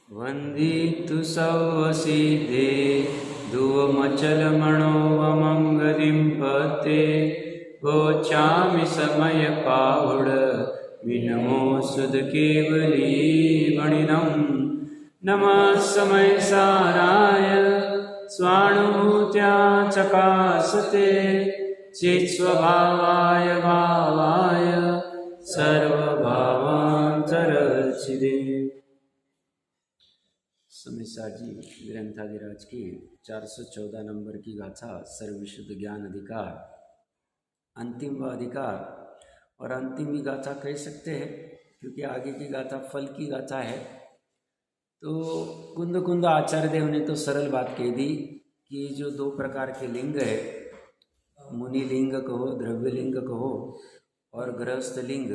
वन्दितु सौवसिद्धे धुवमचलमणोवमङ्गलिं पते गोचामि समयपाहुड विनमो सुधकेवली मणिनं नमः समयसाराय स्वानुभूत्या चकासते चित्स्वभावाय भावाय सर्वभावान्तरचिदे। समीसा जी ग्रंथाधिराज की 414 नंबर की गाथा सर्वविशुद्ध ज्ञान अधिकार, अंतिम व अधिकार और अंतिम ही गाथा कह सकते हैं क्योंकि आगे की गाथा फल की गाथा है। तो कुंद कुंद आचार्य देव ने तो सरल बात कह दी कि जो दो प्रकार के लिंग है, मुनि लिंग कहो, द्रव्य लिंग कहो और गृहस्थ लिंग,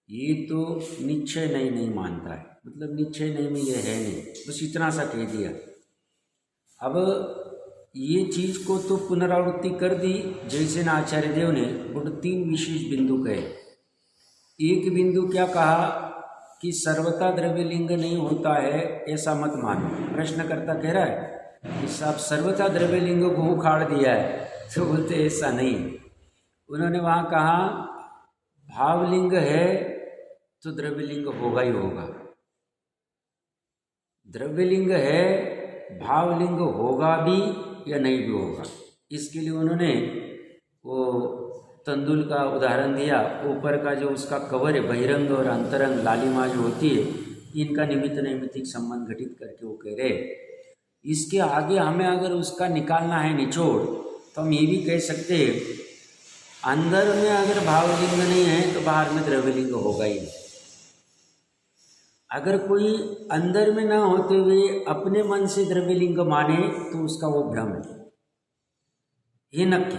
ये तो निश्चय नहीं मानता है, मतलब निश्चय नहीं में ये है नहीं, बस इतना सा कह दिया। अब ये चीज़ को तो पुनरावृत्ति कर दी जैसे ना आचार्य देव ने, बट 3 विशेष बिंदु कहे। एक बिंदु क्या कहा कि सर्वथा द्रव्य लिंग नहीं होता है, ऐसा मत मानो। प्रश्नकर्ता कह रहा है कि साहब सर्वथा द्रव्य लिंग को उखाड़ दिया है, तो बोलते ऐसा नहीं। उन्होंने वहाँ कहा भावलिंग है तो द्रव्यलिंग होगा ही होगा, द्रव्यलिंग है भावलिंग होगा भी या नहीं भी होगा। इसके लिए उन्होंने वो तंदुल का उदाहरण दिया। ऊपर का जो उसका कवर है, बहिरंग और अंतरंग लालिमा जो होती है, इनका निमित्त नैमित्तिक संबंध घटित करके वो कह रहे। इसके आगे हमें अगर उसका निकालना है निचोड़, तो हम ये भी कह सकते हैं अंदर में अगर भावलिंग नहीं है तो बाहर में द्रव्यलिंग होगा ही नहीं। अगर कोई अंदर में ना होते हुए अपने मन से द्रव्यलिंग माने तो उसका वो भ्रम है, ये नक्की।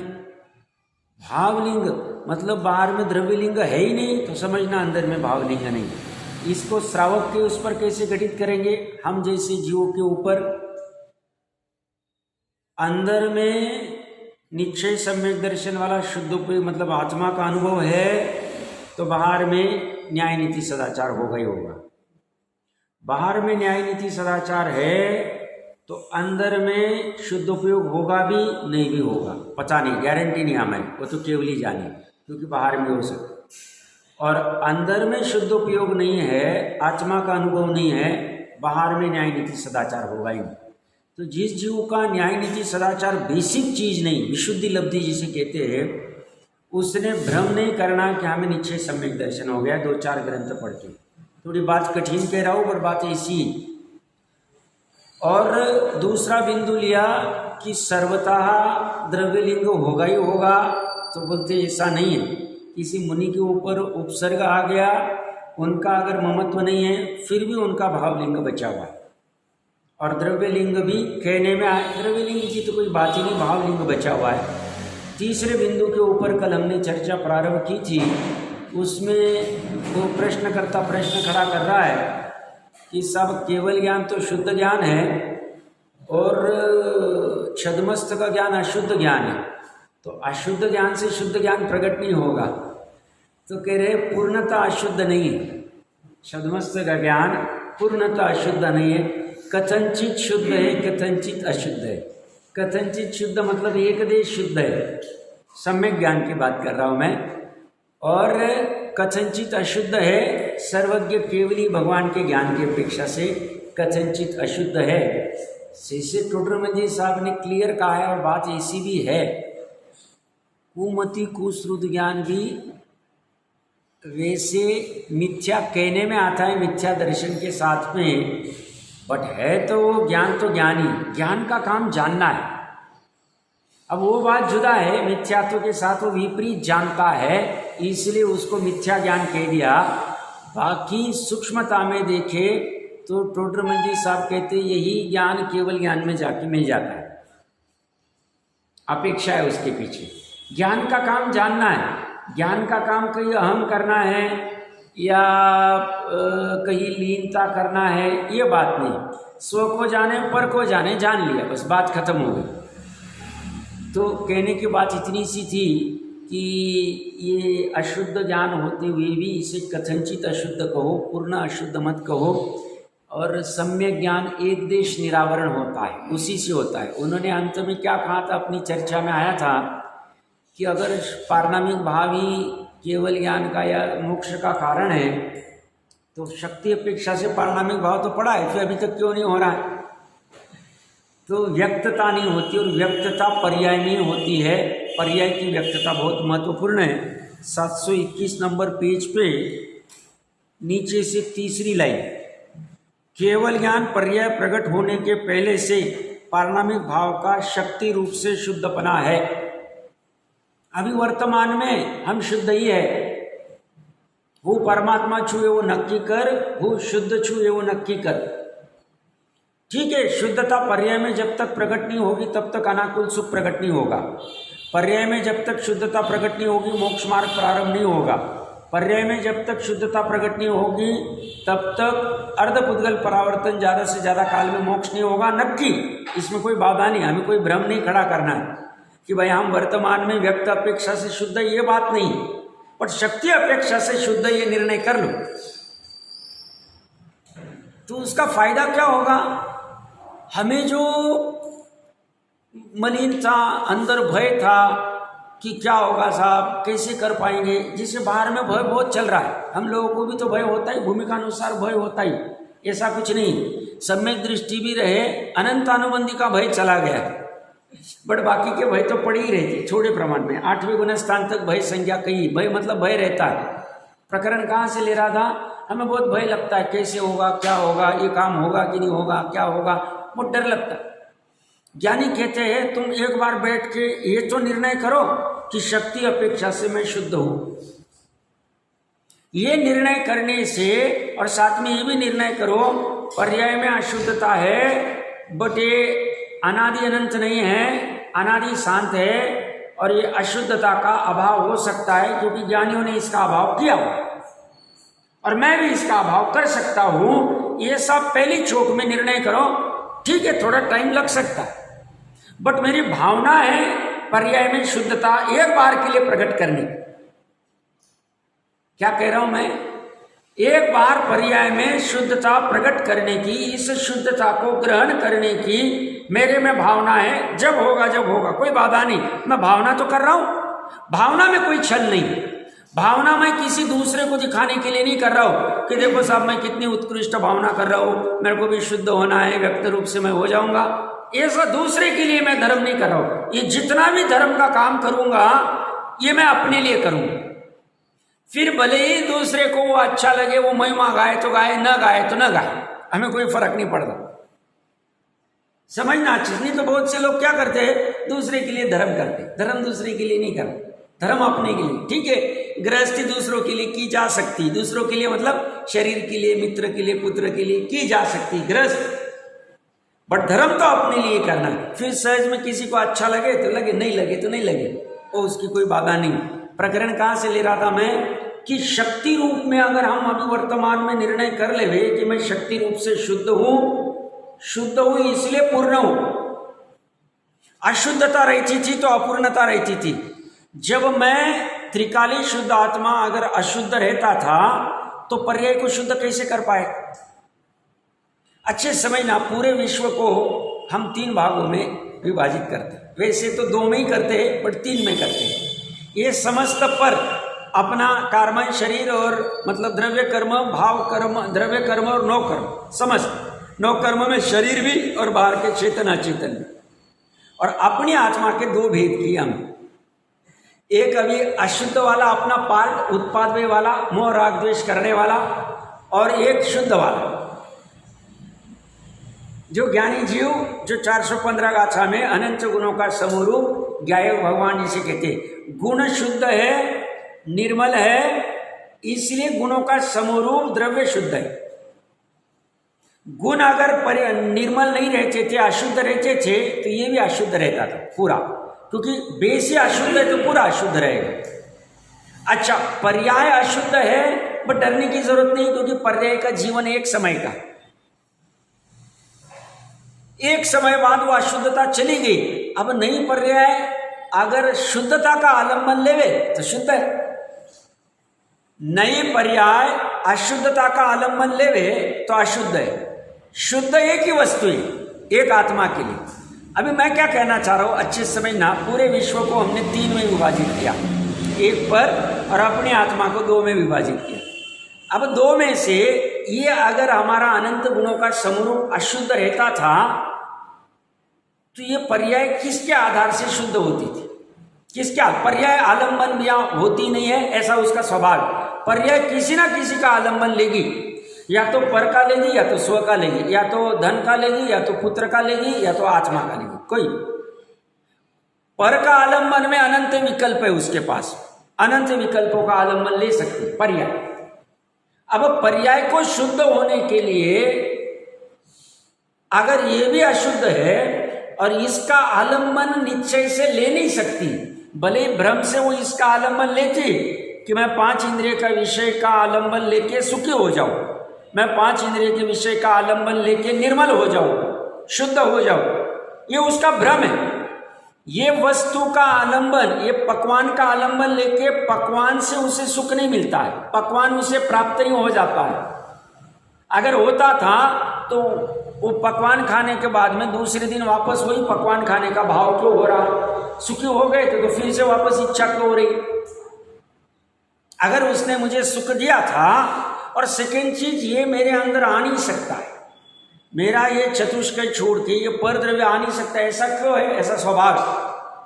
भावलिंग मतलब बाहर में द्रव्यलिंग है ही नहीं तो समझना अंदर में भावलिंग नहीं। इसको श्रावक के उस पर कैसे घटित करेंगे? हम जैसे जीवों के ऊपर अंदर में निश्चय सम्यक दर्शन वाला शुद्ध उपयोग मतलब आत्मा का अनुभव है, तो बाहर में न्याय नीति सदाचार होगा ही होगा। बाहर में न्याय नीति सदाचार है तो अंदर में शुद्ध उपयोग होगा भी नहीं भी होगा, पता नहीं, गारंटी नहीं हमें, वो तो केवल ही जाने, क्योंकि बाहर में हो सकता। और अंदर में शुद्ध उपयोग नहीं है, आत्मा का अनुभव नहीं है, बाहर में न्याय नीति सदाचार होगा ही नहीं। तो जिस जीव का न्याय नीति सदाचार बेसिक चीज नहीं, विशुद्धि लब्धि जिसे कहते हैं, उसने भ्रम नहीं करना कि हमें निश्चय सम्यक दर्शन हो गया 2-4 ग्रंथ पढ़ के। थोड़ी बात कठिन कह रहा हूँ पर बात ऐसी। और दूसरा बिंदु लिया कि सर्वतः द्रव्यलिंग होगा ही होगा, तो बोलते ऐसा नहीं है। किसी मुनि के ऊपर उपसर्ग आ गया, उनका अगर ममत्व नहीं है फिर भी उनका भावलिंग बचा हुआ है, और द्रव्यलिंग भी कहने में आए, द्रव्यलिंग की तो कोई बात ही नहीं, भावलिंग बचा हुआ है। तीसरे बिंदु के ऊपर कल हमने चर्चा प्रारंभ की थी, उसमें वो प्रश्नकर्ता प्रश्न खड़ा कर रहा है कि सब केवल ज्ञान तो शुद्ध ज्ञान है और छद्मस्त का ज्ञान अशुद्ध ज्ञान है, तो अशुद्ध ज्ञान से शुद्ध ज्ञान प्रकट नहीं होगा। तो कह रहे पूर्णतः अशुद्ध नहीं है, छद्मस्त का ज्ञान पूर्णतः अशुद्ध नहीं है, कथनचित शुद्ध है, कथनचित अशुद्ध है। कथनचित शुद्ध मतलब एकदेश शुद्ध है, सम्यक ज्ञान की बात कर रहा हूँ मैं। और कथनचित अशुद्ध है, सर्वज्ञ केवली भगवान के ज्ञान की अपेक्षा से कथनचित अशुद्ध है। शेषे टोडरमल साहब ने क्लियर कहा है, और बात ऐसी भी है, कुमति कुश्रुत ज्ञान भी वैसे मिथ्या कहने में आता है, मिथ्या दर्शन के साथ में, बट है तो ज्ञान तो ज्ञानी, ज्ञान का काम जानना है। अब वो बात जुदा है, मिथ्यात्व के साथ वो विपरीत जानता है, इसलिए उसको मिथ्या ज्ञान कह दिया। बाकी सूक्ष्मता में देखे तो टोडरमल जी साहब कहते यही ज्ञान केवल ज्ञान में जाके मिल जाता है, अपेक्षा है उसके पीछे। ज्ञान का काम जानना है, ज्ञान का काम कहीं अहम करना है या कहीं लीनता करना है, ये बात नहीं। स्व को जाने पर को जाने, जान लिया, बस बात खत्म हो गई। तो कहने की बात इतनी सी थी कि ये अशुद्ध ज्ञान होते हुए भी इसे कथनचित अशुद्ध कहो, पूर्ण अशुद्ध मत कहो, और सम्यक ज्ञान एक देश निरावरण होता है, उसी से होता है। उन्होंने अंत में क्या कहा था, अपनी चर्चा में आया था कि अगर पारमार्थिक भाव ही केवल ज्ञान का या मोक्ष का कारण है तो शक्ति अपेक्षा से पारमार्थिक भाव तो पड़ा है, फिर अभी तक क्यों नहीं हो रहा है? तो व्यक्तता नहीं होती, और व्यक्तता पर्याय में होती है। पर्याय की व्यक्तता बहुत महत्वपूर्ण है। 721 नंबर पेज पे नीचे से तीसरी लाइन, केवल ज्ञान पर्याय प्रकट होने के पहले से पारमार्थिक भाव का शक्ति रूप से शुद्धपना है। अभी वर्तमान में हम शुद्ध ही है। वो परमात्मा छुए वो नक्की कर, वो शुद्ध छुए वो नक्की कर। ठीक है, शुद्धता पर्याय में जब तक प्रकट नहीं होगी तब तक अनाकुल सुख प्रकट नहीं होगा। पर्याय में जब तक शुद्धता प्रकट नहीं होगी मोक्ष मार्ग प्रारंभ नहीं होगा। पर्याय में जब तक शुद्धता प्रकट नहीं होगी तब तक अर्धपुद्गल परावर्तन ज़्यादा से ज़्यादा काल में मोक्ष नहीं होगा। नक्की, इसमें कोई बाधा नहीं, हमें कोई भ्रम नहीं खड़ा करना है कि भाई हम वर्तमान में व्यक्त अपेक्षा से शुद्ध, ये बात नहीं, पर शक्ति अपेक्षा से शुद्ध ये निर्णय कर लो तो उसका फायदा क्या होगा? हमें जो मलिन था, अंदर भय था कि क्या होगा साहब, कैसे कर पाएंगे, जिसे बाहर में भय बहुत चल रहा है, हम लोगों को भी तो भय होता ही, भूमिका अनुसार भय होता ही, ऐसा कुछ नहीं। सम्यक दृष्टि भी रहे, अनंत अनुबंधी का भय चला गया, बट बाकी के भय तो पड़े ही रहते छोटे प्रमाण में। 8वें गुण स्थान तक भय संज्ञा कही, भय मतलब भय रहता है। प्रकरण कहाँ से ले रहा था? हमें बहुत भय लगता है, कैसे होगा, क्या होगा, ये काम होगा कि नहीं होगा, क्या होगा, बहुत डर लगता है। ज्ञानी कहते हैं तुम एक बार बैठ के ये तो निर्णय करो कि शक्ति अपेक्षा से मैं शुद्ध हूं। ये निर्णय करने से, और साथ में ये भी निर्णय करो पर्याय में अशुद्धता है बट ये अनादि अनंत नहीं है, अनादि शांत है, और ये अशुद्धता का अभाव हो सकता है क्योंकि ज्ञानियों ने इसका अभाव किया हुआ, और मैं भी इसका अभाव कर सकता हूं। ये सब पहली चोट में निर्णय करो। ठीक है, थोड़ा टाइम लग सकता है, बट मेरी भावना है पर्याय में शुद्धता एक बार के लिए प्रकट करनी। क्या कह रहा हूं मैं? एक बार पर्याय में शुद्धता प्रकट करने की, इस शुद्धता को ग्रहण करने की मेरे में भावना है। जब होगा जब होगा, कोई बाधा नहीं, मैं भावना तो कर रहा हूं। भावना में कोई छल नहीं, भावना मैं किसी दूसरे को दिखाने के लिए नहीं कर रहा हूं कि देखो साहब मैं कितनी उत्कृष्ट भावना कर रहा हूं, मेरे को भी शुद्ध होना है, व्यक्त रूप से मैं हो जाऊंगा। ऐसा दूसरे के लिए मैं धर्म नहीं कर रहा हूं। ये जितना भी धर्म का काम करूंगा ये मैं अपने लिए करूंगा। फिर भले ही दूसरे को वो अच्छा लगे, वो महिमा गाए तो गाए, न गाए तो न गाए, हमें कोई फर्क नहीं पड़ता। समझना चाहिए। नहीं तो बहुत से लोग क्या करते हैं, दूसरे के लिए धर्म करते, धर्म दूसरे के लिए नहीं करते, धर्म अपने के लिए। ठीक है, गृहस्थी दूसरों के लिए की जा सकती, दूसरों के लिए मतलब शरीर के लिए, मित्र के लिए, पुत्र के लिए की जा सकती गृहस्थ, बट धर्म तो अपने लिए करना है। फिर सहज में किसी को अच्छा लगे तो लगे, नहीं लगे तो नहीं लगे, वो उसकी कोई बाधा नहीं। प्रकरण कहाँ से ले रहा था मैं कि शक्ति रूप में अगर हम अभी वर्तमान में निर्णय कर ले कि मैं शक्ति रूप से शुद्ध हूं इसलिए पूर्ण हूं। अशुद्धता रहती थी तो अपूर्णता रहती थी। जब मैं त्रिकाली शुद्ध आत्मा अगर अशुद्ध रहता था तो पर्याय को शुद्ध कैसे कर पाए? अच्छे समझना, पूरे विश्व को हम 3 भागों में विभाजित करते हैं। वैसे तो 2 में ही करते हैं बट 3 में करते हैं। ये समस्त पर अपना कार्य शरीर और मतलब द्रव्य कर्म, भाव कर्म, द्रव्य कर्म और नौ कर्म, समस्त 9 कर्म में शरीर भी और बाहर के चेतन अचेतन भी। और अपनी आत्मा के 2 भेद किए हम। एक अभी अशुद्ध वाला अपना पार्ट, उत्पादव्य वाला, मोह राग द्वेष करने वाला, और एक शुद्ध वाला जो ज्ञानी जीव, जो 415 गाथा में अनंत गुणों का समूह ज्ञाय भगवान जिसे कहते हैं। गुण शुद्ध है, निर्मल है, इसलिए गुणों का समरूप द्रव्य शुद्ध है। गुण अगर निर्मल नहीं रहते थे, अशुद्ध रहते थे तो ये भी अशुद्ध रहता था पूरा, क्योंकि बेस ही अशुद्ध है तो पूरा अशुद्ध रहेगा। अच्छा, पर्याय अशुद्ध है बट डरने की जरूरत नहीं, क्योंकि पर्याय का जीवन एक समय का, एक समय बाद वो अशुद्धता चली गई। अब नई पर्याय अगर शुद्धता का आलम्बन लेवे तो शुद्ध है, नई पर्याय अशुद्धता का आलम्बन लेवे तो अशुद्ध है। शुद्ध एक ही वस्तु है, एक आत्मा के लिए। अभी मैं क्या कहना चाह रहा हूं, अच्छे से समझना। पूरे विश्व को हमने 3 में विभाजित किया, एक पर और अपनी आत्मा को 2 में विभाजित किया। अब 2 में से ये अगर हमारा अनंत गुणों का समूह अशुद्ध रहता था तो ये पर्याय किसके आधार से शुद्ध होती थी? किसके? पर्याय आलम्बन भी होती नहीं है, ऐसा उसका स्वभाव। पर्याय किसी ना किसी का आलम्बन लेगी, या तो पर का लेगी, या तो स्व का लेगी, या तो धन का लेगी, या तो पुत्र का लेगी, या तो आत्मा का लेगी। कोई पर का आलम्बन में अनंत विकल्प है उसके पास, अनंत विकल्पों का आलम्बन ले सकती है पर्याय। अब पर्याय को शुद्ध होने के लिए अगर ये भी अशुद्ध है और इसका आलम्बन निश्चय से ले नहीं सकती, भले भ्रम से वो इसका आलम्बन लेती कि मैं 5 इंद्रिय का विषय का आलम्बन लेके सुखी हो जाऊं, मैं 5 इंद्रिय के विषय का आलम्बन लेके निर्मल हो जाऊं, शुद्ध हो जाऊं, ये उसका भ्रम है। ये वस्तु का आलम्बन, ये पकवान का आलम्बन लेके पकवान से उसे सुख नहीं मिलता है, पकवान उसे प्राप्त नहीं हो जाता है। अगर होता था तो वो पकवान खाने के बाद में दूसरे दिन वापस वही पकवान खाने का भाव क्यों हो रहा? सुखी हो गए थे तो फिर से वापस इच्छा क्यों हो रही? अगर उसने मुझे सुख दिया था, और सेकेंड चीज ये मेरे अंदर आ नहीं सकता है, मेरा ये चतुष्कय छोड़ के ये पर द्रव्य आ नहीं सकता, ऐसा क्यों है? ऐसा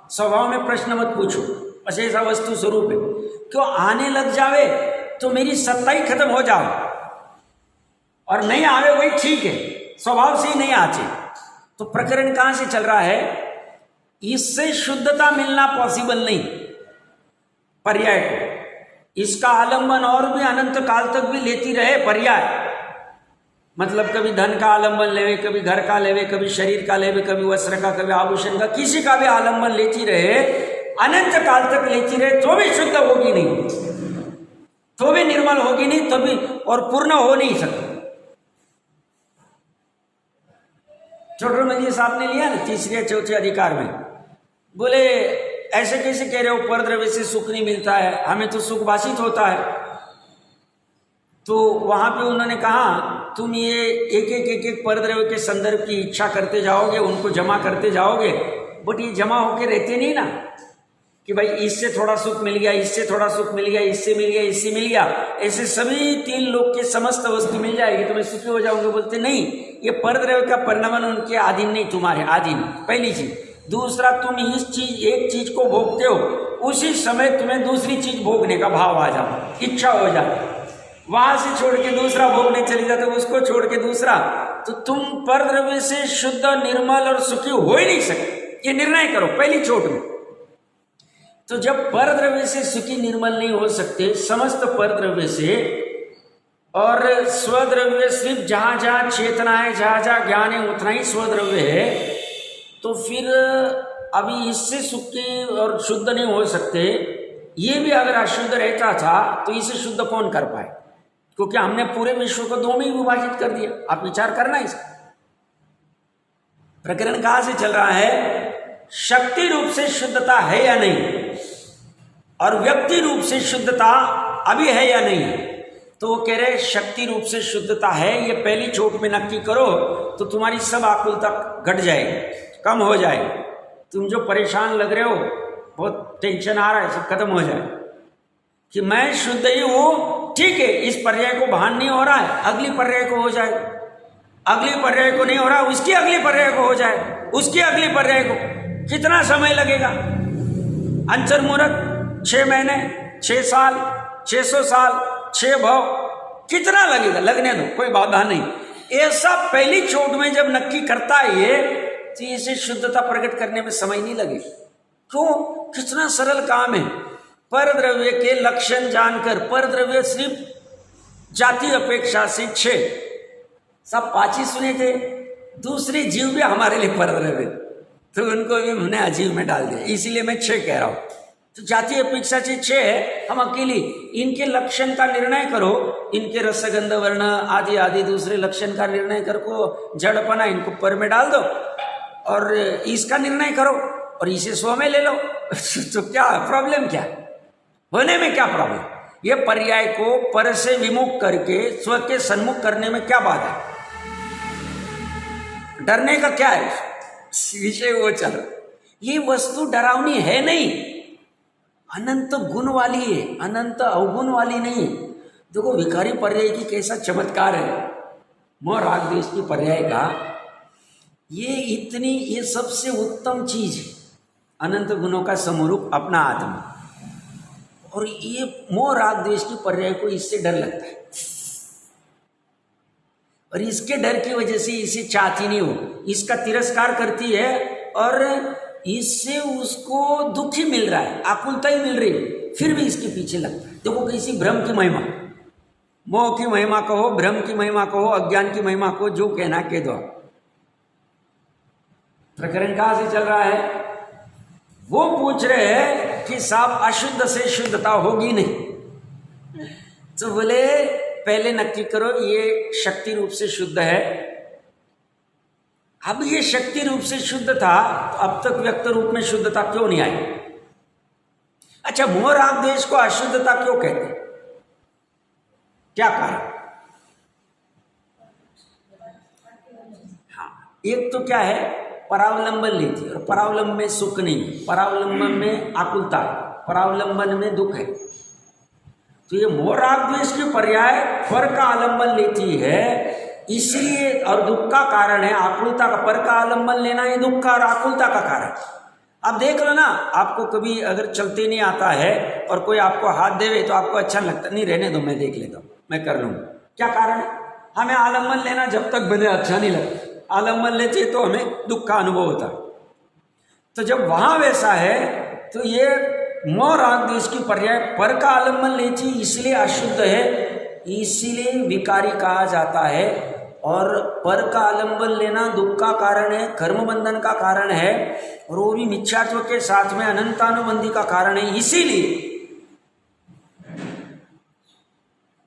स्वभाव में प्रश्न मत पूछो, बस ऐसा वस्तु स्वरूप है। क्यों आने लग जावे तो मेरी सत्ता ही खत्म हो जाए, और नहीं आवे वही ठीक है, स्वभाव से ही नहीं आचे। तो प्रकरण कहां से चल रहा है? इससे शुद्धता मिलना पॉसिबल नहीं पर्याय को। इसका आलंबन और भी अनंत काल तक भी लेती रहे पर्याय, मतलब कभी धन का आलंबन लेवे, कभी घर का लेवे, कभी शरीर का लेवे, कभी वस्त्र का, कभी आभूषण का, किसी का भी आलंबन लेती रहे, अनंत काल तक लेती रहे, तो भी शुद्ध होगी नहीं, तो भी निर्मल होगी नहीं, तो भी और पूर्ण हो नहीं सकती। छोटे मंजी साहब ने लिया ना 3 या 4 अधिकार में, बोले ऐसे कैसे कह रहे हो, पर द्रव्य से सुख नहीं मिलता है, हमें तो सुख भाषित होता है। तो वहां पे उन्होंने कहा तुम ये एक पर द्रव्य के संदर्भ की इच्छा करते जाओगे, उनको जमा करते जाओगे, बट ये जमा होके रहते नहीं ना, कि भाई इससे थोड़ा सुख मिल गया, इससे थोड़ा सुख मिल गया, इससे मिल गया, इससे मिल गया, ऐसे सभी 3 लोग के समस्त वस्तु मिल जाएगी तो मैं सुखी हो जाऊंगा। बोलते नहीं, ये पर द्रव्य का परिणाम उनके अधीन नहीं, तुम्हारे अधीन, पहली चीज। दूसरा, तुम एक चीज को भोगते हो, उसी समय तुम्हें दूसरी चीज भोगने का भाव आ जाता, इच्छा हो जाती, वहां से छोड़ के दूसरा भोगने चली जाते, उसको छोड़ के दूसरा, तो तुम पर द्रव्य से शुद्ध, निर्मल और सुखी हो ही नहीं सकते। ये निर्णय करो पहली चोट में। तो जब पर द्रव्य से सुखी निर्मल नहीं हो सकते, समस्त पर द्रव्य से, और स्वद्रव्य सिर्फ जहां जहां चेतना है, जहां जहां ज्ञान है, उतना ही स्वद्रव्य है, तो फिर अभी इससे सुखी और शुद्ध नहीं हो सकते। ये भी अगर अशुद्ध रहता था तो इसे शुद्ध कौन कर पाए? क्योंकि हमने पूरे विश्व को 2 में ही विभाजित कर दिया। आप विचार करना इसका। प्रकरण कहां से चल रहा है? शक्ति रूप से शुद्धता है या नहीं, और व्यक्ति रूप से शुद्धता अभी है या नहीं। तो वो कह रहे शक्ति रूप से शुद्धता है, ये पहली चोट में नक्की करो तो तुम्हारी सब आकुलता घट जाएगी, कम हो जाए। तुम जो परेशान लग रहे हो, बहुत टेंशन आ रहा है, सब खत्म हो जाए कि मैं शुद्ध ही हूं। ठीक है, इस पर्याय को भान नहीं हो रहा है, अगली पर्याय को हो जाए, अगली पर्याय को नहीं हो रहा, उसकी अगली पर्याय को हो जाए, उसकी अगली पर्याय को। कितना समय लगेगा? अंचर मुहूर्त 6 महीने, 6 साल, 600 साल, 6 भव, कितना लगेगा? लगने दो, कोई बाधा नहीं। ऐसा पहली चोट में जब नक्की करता है ये, तो इसे शुद्धता प्रकट करने में समय नहीं लगेगा। क्यों? कितना सरल काम है। पर द्रव्य के लक्षण जानकर, पर द्रव्य सिर्फ जाति अपेक्षा से 6, सब 5 ही सुने थे, दूसरे जीव भी हमारे लिए पर द्रव्य, तो उनको भी हमने अजीव में डाल दिया, इसीलिए मैं 6 कह रहा हूं। तो जाति अपेक्षा से 6 है, हम अकेली। इनके लक्षण का निर्णय करो, इनके रसगंध वर्ण आदि आदि दूसरे लक्षण का निर्णय करो, जड़पना इनको पर में डाल दो और इसका निर्णय करो। और इसे 100 में ले लो तो क्या प्रॉब्लम, क्या होने में क्या प्रॉब्लम? ये पर्याय को पर से विमुख करके स्व के सन्मुख करने में क्या बात है? डरने का क्या है विषय? वो चलो, ये वस्तु डरावनी है नहीं, अनंत गुण वाली है, अनंत अवगुण वाली नहीं। देखो विकारी पर्याय की कैसा चमत्कार है, मोह राग द्वेष की पर्याय का, ये सबसे उत्तम चीज है, अनंत गुणों का समरूप अपना आत्मा। और ये मोह राग द्वेष की पर्याय को इससे डर लगता है, और इसके डर की वजह से इसे चाहती नहीं हो, इसका तिरस्कार करती है, और इससे उसको दुख ही मिल रहा है, आकुलता ही मिल रही है, फिर भी इसके पीछे लगता है। देखो किसी भ्रम की महिमा, मोह की महिमा कहो, भ्रम की महिमा कहो, अज्ञान की महिमा कहो, जो कहना कह दो। प्रकरण कहां से चल रहा है? वो पूछ रहे हैं कि साहब अशुद्ध से शुद्धता होगी नहीं, तो बोले पहले नक्की करो ये शक्ति रूप से शुद्ध है। अब ये शक्ति रूप से शुद्ध था, तो अब तक व्यक्त रूप में शुद्धता क्यों नहीं आई? अच्छा, मोह राग द्वेष को अशुद्धता क्यों कहते, क्या कारण? हाँ, एक तो क्या है, परावलंबन लेती है, और परावलंबन में सुख नहीं, परावलंबन में आकुलता, परावलंबन में दुख है। तो ये मोह राग द्वेष की पर्याय पर का आलंबन लेती है, इसलिए, और दुख का कारण है आकुलता का। पर का आलंबन लेना ये दुख का और आकुलता का कारण। अब देख लो ना, आपको कभी अगर चलते नहीं आता है और कोई आपको हाथ देवे तो आपको अच्छा लगता नहीं, रहने दो मैं देख लेता हूँ, मैं कर लूँगा, क्या कारण है? हमें आलंबन लेना जब तक बने अच्छा नहीं लगता, आलंबन लेते तो हमें दुख का अनुभव होता। तो जब वहाँ वैसा है, तो ये मोह राग द्वेष की पर्याय पर का आलंबन लेती, इसलिए अशुद्ध है, इसीलिए विकारी कहा जाता है। और पर का आलंबन लेना दुख का कारण है, कर्म बंधन का कारण है, और वो भी मिथ्यात्व के साथ में अनंतानुबंधी का कारण है। इसीलिए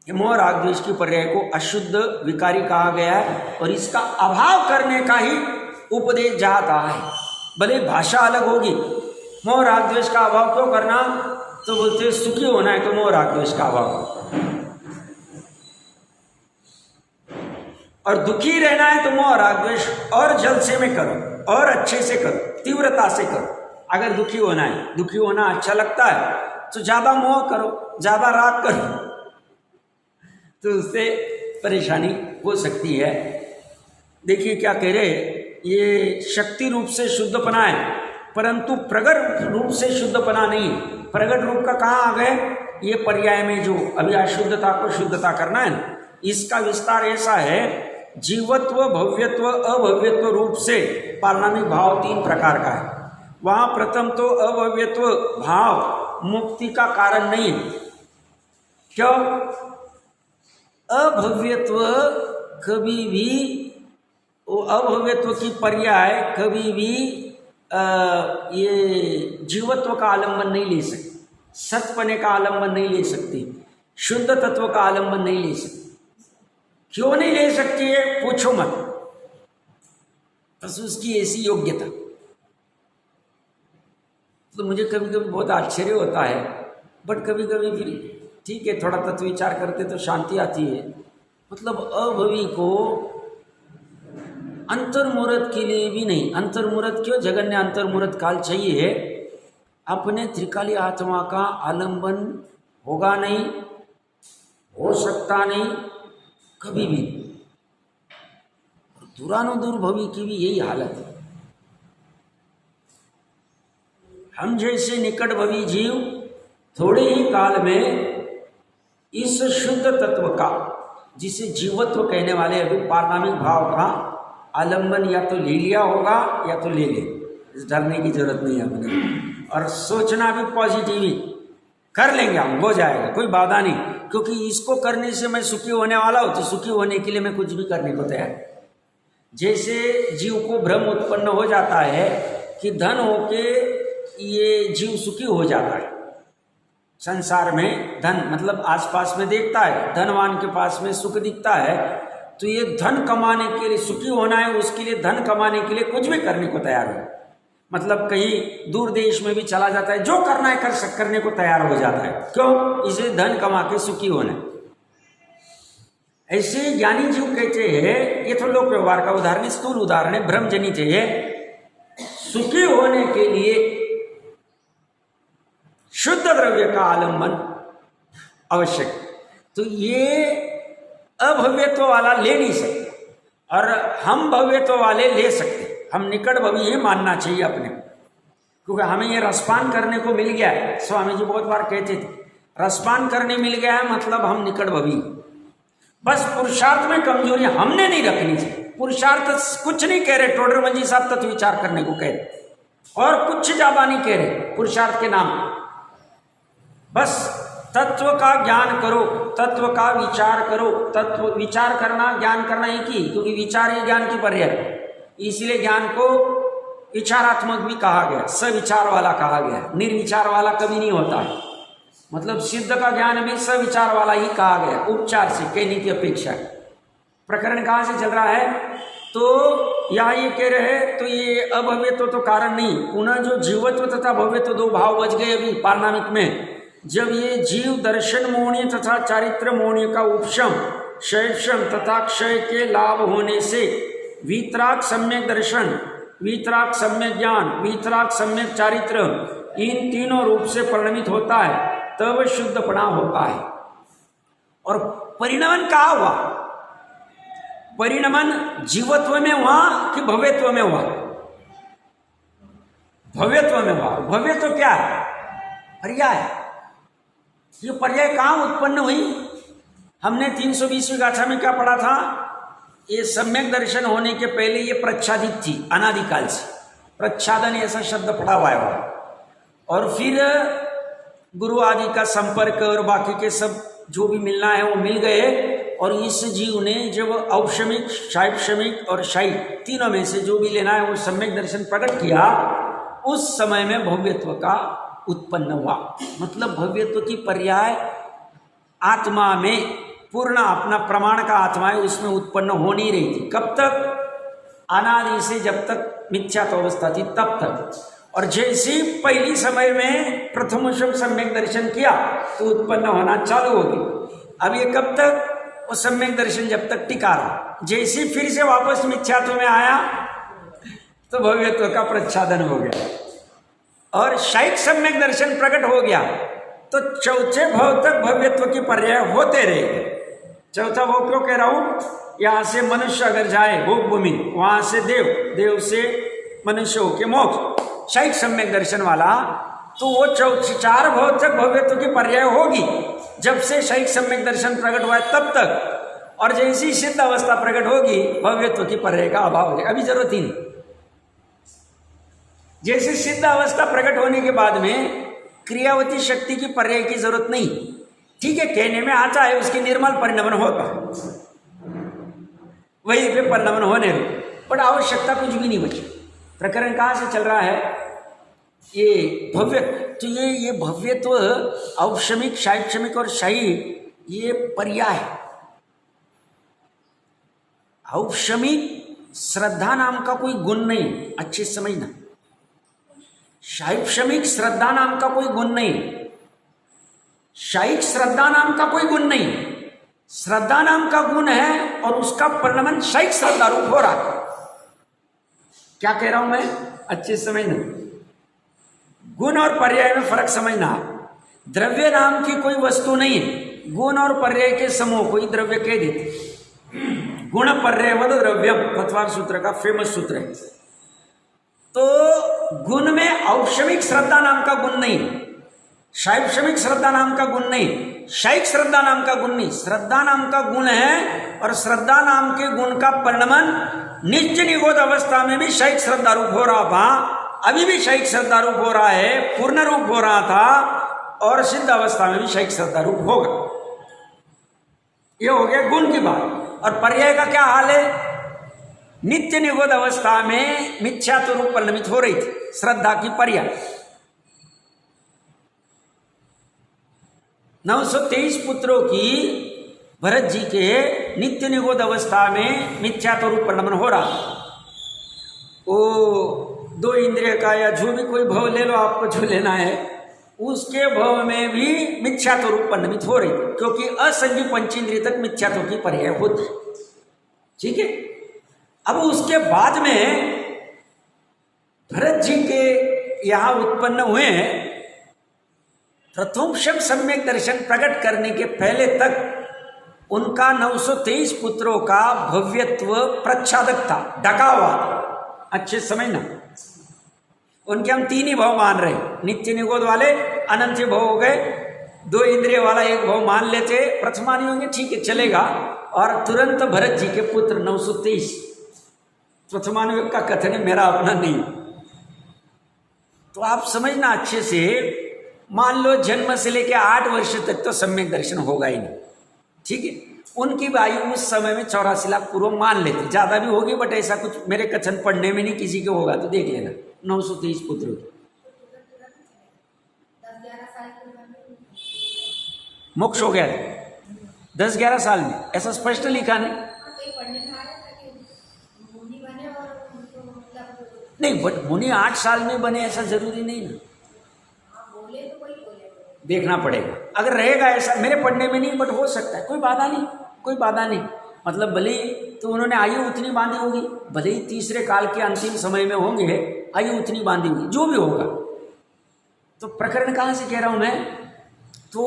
मोह राग द्वेष की पर्याय को अशुद्ध विकारी कहा गया है, और इसका अभाव करने का ही उपदेश जाता है। भले भाषा अलग होगी, मोह राग द्वेष का अभाव क्यों करना? तो बोलते सुखी होना है तो मोह राग द्वेष का अभाव, और दुखी रहना है तो मोह राग द्वेष और जल्द से में करो, और अच्छे से करो, तीव्रता से करो। अगर दुखी होना है, दुखी होना अच्छा लगता है तो ज्यादा मोह करो, ज्यादा राग करो, तो उससे परेशानी हो सकती है। देखिए क्या कह रहे, ये शक्ति रूप से शुद्धपना है, परंतु प्रगट रूप से शुद्धपना नहीं। प्रगट रूप का कहाँ आ गए? ये पर्याय में जो अभी अशुद्धता को शुद्धता करना है, इसका विस्तार ऐसा है, जीवत्व, भव्यत्व, अभव्यत्व रूप से पारणामिक भाव 3 प्रकार का है। वहाँ प्रथम तो अभव्यत्व भाव मुक्ति का कारण नहीं है। क्यों? अभव्यत्व कभी भी, अभव्यत्व की पर्याय कभी भी ये जीवत्व का आलंबन नहीं ले सकती, सत्पने का आलंबन नहीं ले सकती, शुद्ध तत्व का आलंबन नहीं ले सकती। क्यों नहीं ले सकती है पूछो मत, बस उसकी ऐसी योग्यता। तो मुझे कभी कभी बहुत आश्चर्य होता है, बट कभी कभी फिर ठीक है, थोड़ा तत्व विचार करते तो शांति आती है। मतलब अभवी को अंतर्मुहूर्त के लिए भी नहीं, अंतर्मुहूर्त क्यों, जगन्य अंतर्मुहूर्त काल चाहिए, अपने त्रिकाली आत्मा का आलंबन होगा नहीं, हो सकता नहीं कभी भी। दुरानुदूर भवी की भी यही हालत है। हम जैसे निकट भवी जीव थोड़े ही काल में इस शुद्ध तत्व का, जिसे जीवत्व कहने वाले अभी पारणामिक भाव का आलंबन या तो ले लिया होगा या तो ले ले, डरने की जरूरत नहीं है अपने। और सोचना भी पॉजिटिव ही, कर लेंगे हम, हो जाएगा, कोई बाधा नहीं, क्योंकि इसको करने से मैं सुखी होने वाला हूँ, तो सुखी होने के लिए मैं कुछ भी करने को तैयार। जैसे जीव को भ्रम उत्पन्न हो जाता है कि धन होके ये जीव सुखी हो जाता है, संसार में धन मतलब आसपास में देखता है, धनवान के पास में सुख दिखता है, तो ये धन कमाने के लिए, सुखी होना है उसके लिए धन कमाने के लिए कुछ भी करने को तैयार हो। मतलब कहीं दूर देश में भी चला जाता है, जो करना है करने को तैयार हो जाता है। क्यों? इसे धन कमा के सुखी होना। ऐसे ज्ञानी जीव कहते हैं, ये तो लोक व्यवहार का उदाहरण, स्थूल उदाहरण है, ब्रह्मजनित है। सुखी होने के लिए शुद्ध द्रव्य का आलंबन आवश्यक। तो ये अभव्यत्व वाला ले नहीं सकते और हम भव्यत्व वाले ले सकते। हम निकट भवी ही मानना चाहिए अपने, क्योंकि हमें ये रसपान करने को मिल गया है। स्वामी जी बहुत बार कहते थे, रसपान करने मिल गया है मतलब हम निकट भवी। बस पुरुषार्थ में कमजोरी हमने नहीं रखनी चाहिए। पुरुषार्थ कुछ नहीं कह रहे, टोडरमल जी साहब तत्व विचार करने को कह रहे और कुछ ज्यादा नहीं कह रहे पुरुषार्थ के नाम। बस तत्व का ज्ञान करो, तत्व का विचार करो। तत्व विचार करना, ज्ञान करना एक ही, क्योंकि विचार ही ज्ञान की पर्याय है। इसलिए ज्ञान को विचारात्मक भी कहा गया, सविचार वाला कहा गया। निर्विचार वाला कभी नहीं होता है। मतलब सिद्ध का ज्ञान भी सविचार वाला ही कहा गया, उपचार से कहने की अपेक्षा। प्रकरण कहाँ से चल रहा है? तो यहाँ ये कह रहे हैं, तो ये अभव्यत्व तो कारण नहीं, पुनः जो जीवत्व तथा भव्यत्व दो भाव बच गए अभी पारनामिक में। जब ये जीव दर्शन मोहनीय तथा चारित्र मोहनीय का उपशम, शैक्षम तथा क्षय के लाभ होने से वीतराग सम्यक दर्शन, वीतराग सम्यक ज्ञान, वीतराग सम्यक चारित्र, इन तीनों रूप से परिणमित होता है, तब शुद्धपना होता है। और परिणमन कहाँ हुआ? परिणमन जीवत्व में हुआ कि भव्यत्व में हुआ? भव्यत्व में हुआ। भव्यत्व क्या है? पर्याय। ये पर्याय कहाँ उत्पन्न हुई? हमने 320वीं गाथा में क्या पढ़ा था? ये सम्यक दर्शन होने के पहले ये प्रच्छादित थी, अनादिकाल से। प्रच्छादन ऐसा शब्द पढ़ा हुआ है। और फिर गुरु आदि का संपर्क और बाकी के सब जो भी मिलना है वो मिल गए। और इस जीव ने जब औपशमिक, शैक्षमिक और शाही तीनों में से जो भी लेना है वो सम्यक दर्शन प्रकट किया, उस समय में भव्यत्व का उत्पन्न हुआ। मतलब भव्यत्व की पर्याय आत्मा में, पूर्ण अपना प्रमाण का आत्मा है उसमें उत्पन्न हो नहीं रही थी। कब तक? अनादि से, जब तक मिथ्यात्व अवस्था थी तब तक। और जैसे पहली समय में प्रथम सम्यक दर्शन किया तो उत्पन्न होना चालू हो गई। अब ये कब तक? वो सम्यक दर्शन जब तक टिका रहा। जैसे फिर से वापस मिथ्यात्व में आया तो भव्यत्व का प्रच्छादन हो गया और शायद सम्यक दर्शन प्रकट हो गया। तो चौथे भाव तक भव्यत्व की पर्याय होते रहे। चौथा भाव क्यों कह रहा हूं? यहां से मनुष्य अगर जाए भोग भूमि, वहां से देव, देव से मनुष्य हो के मोक्ष, शायद सम्यक दर्शन वाला, तो वो चार भाव तक भव्यत्व की पर्याय होगी। जब से शायद सम्यक दर्शन प्रकट हुआ है तब तक। और जैसी सिद्ध अवस्था प्रकट होगी भव्यत्व की पर्याय का अभाव है, अभी जरूरत ही नहीं। जैसे सिद्ध अवस्था प्रकट होने के बाद में क्रियावती शक्ति की पर्याय की जरूरत नहीं। ठीक है, कहने में आता है उसकी निर्मल परिणमन होता है, वही पे परिणमन होने दो, पर आवश्यकता कुछ भी नहीं बची। प्रकरण कहाँ से चल रहा है? ये भव्य, तो ये भव्यत्व औपशमिक, शैक्षमिक और शाही, ये पर्याय है। औपशमिक श्रद्धा नाम का कोई गुण नहीं, अच्छे समझना। शैक्षमिक श्रद्धा नाम का कोई गुण नहीं, शायिक श्रद्धा नाम का कोई गुण नहीं। श्रद्धा नाम का गुण है और उसका परिणमन शायिक श्रद्धा रूप हो रहा है। क्या कह रहा हूं मैं? अच्छे समझना। गुण और पर्याय में फर्क समझना। द्रव्य नाम की कोई वस्तु नहीं है, गुण और पर्याय के समूह को ही द्रव्य कह देते। गुण पर्यायवद द्रव्यम, पतवार सूत्र का फेमस सूत्र है। तो गुण में औपशमिक श्रद्धा नाम का गुण नहीं, शैक्षमिक श्रद्धा नाम का गुण नहीं, शायिक श्रद्धा नाम का गुण नहीं। श्रद्धा नाम का गुण है और श्रद्धा नाम के गुण का परिणमन नित्य निगोद अवस्था में भी शायिक श्रद्धा रूप हो रहा था, अभी भी शायिक श्रद्धा रूप हो रहा है, पूर्ण रूप हो रहा था, और सिद्ध अवस्था में भी शायिक श्रद्धा रूप होगा। ये हो गया गुण की बात। और पर्याय का क्या हाल है? नित्य निगोद अवस्था में मिथ्यात्व रूप परिणमित हो रही थी श्रद्धा की पर्याय। 923 पुत्रों की भरत जी के नित्य निगोद अवस्था में मिथ्यात्व रूप परिणमन हो रहा। ओ दो इंद्रिय का या जो भी कोई भव ले लो, आपको जो लेना है, उसके भव में भी मिथ्यात्व रूप परिणमित हो रही, क्योंकि असंगी पंचेंद्रिय तक मिथ्यात्व की पर्याय होती। ठीक है। अब उसके बाद में भरत जी के यहां उत्पन्न हुए हैं। प्रथम सम्यक दर्शन प्रकट करने के पहले तक उनका 923 पुत्रों का भव्यत्व प्रच्छादक था, ढका हुआ था। अच्छे समझना, उनके हम तीन ही भाव मान रहे, नित्य निगोद वाले अनंत भाव हो गए, दो इंद्रिय वाला एक भाव मान लेते, प्रथमानी होंगे, ठीक है चलेगा। और तुरंत भरत जी के पुत्र 923, प्रथमानुयोग का कथन है, मेरा अपना नहीं। तो आप समझना अच्छे से, मान लो जन्म से लेकर 8 वर्ष तक तो सम्यक दर्शन होगा ही नहीं। ठीक है। उनकी आयु उस समय में 84 लाख पूर्व मान लेते, ज्यादा भी होगी, बट ऐसा कुछ मेरे कथन पढ़ने में नहीं किसी के होगा, तो देख लेना 923 पुत्र मोक्ष हो गया 10-11 साल में, ऐसा स्पष्ट लिखा नहीं, बट मुनि 8 साल में बने ऐसा जरूरी नहीं ना, देखना पड़ेगा। अगर रहेगा ऐसा, मेरे पढ़ने में नहीं, बट हो सकता है, कोई बाधा नहीं, कोई बाधा नहीं। मतलब भले ही तो उन्होंने आयु उतनी बांधी होगी, भले ही तीसरे काल के अंतिम समय में होंगे, आयु उतनी बांधी होगी, जो भी होगा। तो प्रकरण कहाँ से कह रहा हूं मैं, तो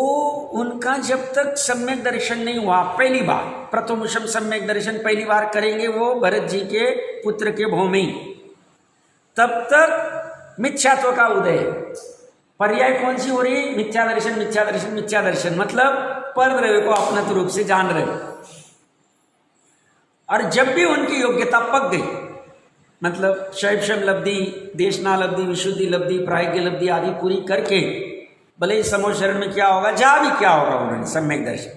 उनका जब तक सम्यक दर्शन नहीं हुआ, पहली बार प्रथमोषम सम्यक दर्शन पहली बार करेंगे वो भरत जी के पुत्र के भव में, तब तक मिथ्यात्व का उदय है। पर्याय कौन सी हो रही है? मिथ्या दर्शन, मिथ्या दर्शन, मिथ्या दर्शन, मतलब पर द्रव्य को अपना रूप से जान रहे। और जब भी उनकी योग्यता पक गई, मतलब शैवशम लब्धि, देशना लब्धि, विशुद्धि लब्धि, प्राज्ञ लब्धि आदि पूरी करके, भले ही समोशरण में क्या होगा, जहां भी क्या होगा, उन्होंने सम्यक दर्शन,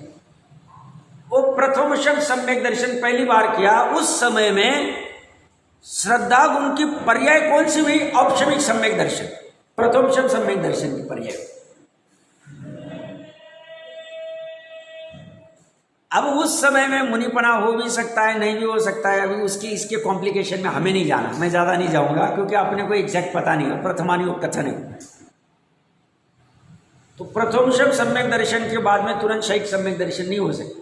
वो प्रथमोषम सम्यक दर्शन पहली बार किया, उस समय में श्रद्धा गुण की पर्याय कौन सी हुई? औपशमिक सम्यक दर्शन, प्रथमोषम सम्यक दर्शन की पर्याय। अब उस समय में मुनिपना हो भी सकता है, नहीं भी हो सकता है, अभी उसकी इसके कॉम्प्लिकेशन में हमें नहीं जाना, मैं ज्यादा नहीं जाऊंगा, क्योंकि अपने को एग्जैक्ट पता नहीं है, प्रथमानुयोग कथन है। तो प्रथमोषम सम्यक दर्शन के बाद में तुरंत शैक सम्यक दर्शन नहीं हो सकता,